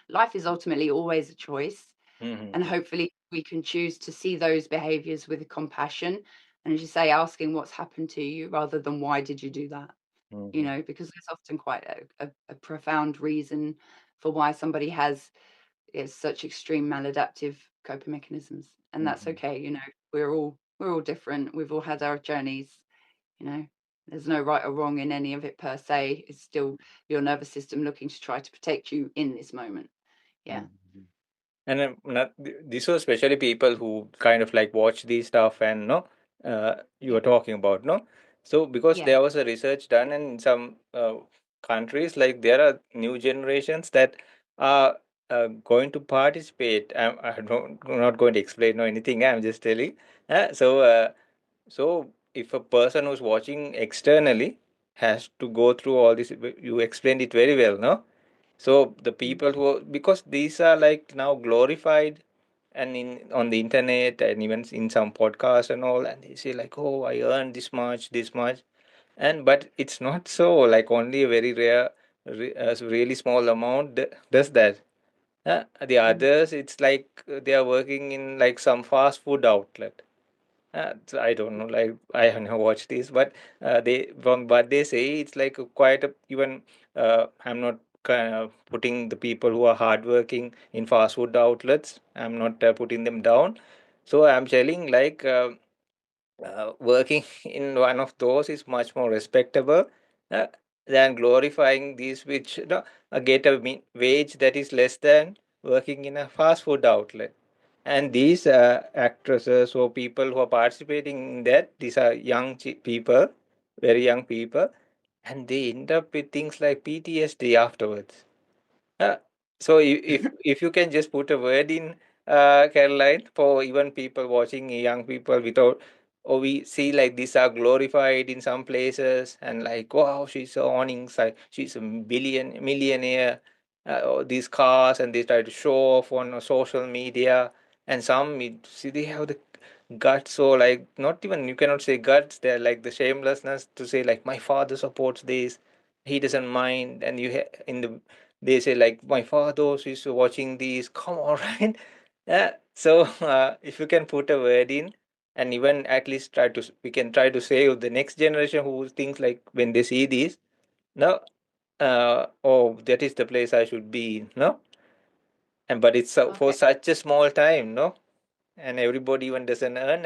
life is ultimately always a choice. And Mm-hmm. hopefully we can choose to see those behaviors with compassion. And as you say, asking what's happened to you rather than why did you do that? Mm-hmm. Because there's often quite a profound reason for why somebody has such extreme maladaptive coping mechanisms. And that's Mm-hmm. okay. We're all different. We've all had our journeys, you know. There's no right or wrong in any of it per se. It's still your nervous system looking to try to protect you in this moment. Yeah. Mm-hmm. And not, these were especially people who kind of like watch these stuff and no, you Yeah. were talking about no. So because Yeah. there was a research done in some countries, like there are new generations that are going to participate. I'm not going to explain or anything. I'm just telling. So if a person who's watching externally has to go through all this, you explained it very well, no? So the Mm. people who, because these are like now glorified and in on the internet and even in some podcasts and all, and they say like, oh, I earned this much, and but it's not so. Like only a very rare, really small amount does that. The Mm. others, it's like they are working in like some fast food outlet. So I don't know, like I have never watched this, but they from what they say, it's like quite a, even I'm not kind of putting the people who are hardworking in fast food outlets. I'm not putting them down. So I'm telling like working in one of those is much more respectable uh, than glorifying these which get a wage that is less than working in a fast food outlet. And these actresses or people who are participating in that, these are young people, very young people, and they end up with things like PTSD afterwards. Uh, so if you can just put a word in, Caroline, for even people watching, young people without, or we see like these are glorified in some places and like wow, she's owning, like she's a millionaire, or these cars, and they try to show off on social media, and some see they have the guts, or like not even, you cannot say guts, they're like the shamelessness to say like my father supports this, he doesn't mind, and in the they say like my father is watching these, come on, right? If you can put a word in, and even at least we can try to save the next generation who thinks like when they see this, no, oh, that is the place I should be in, no, and but it's for Okay. such a small time, no, and everybody even doesn't earn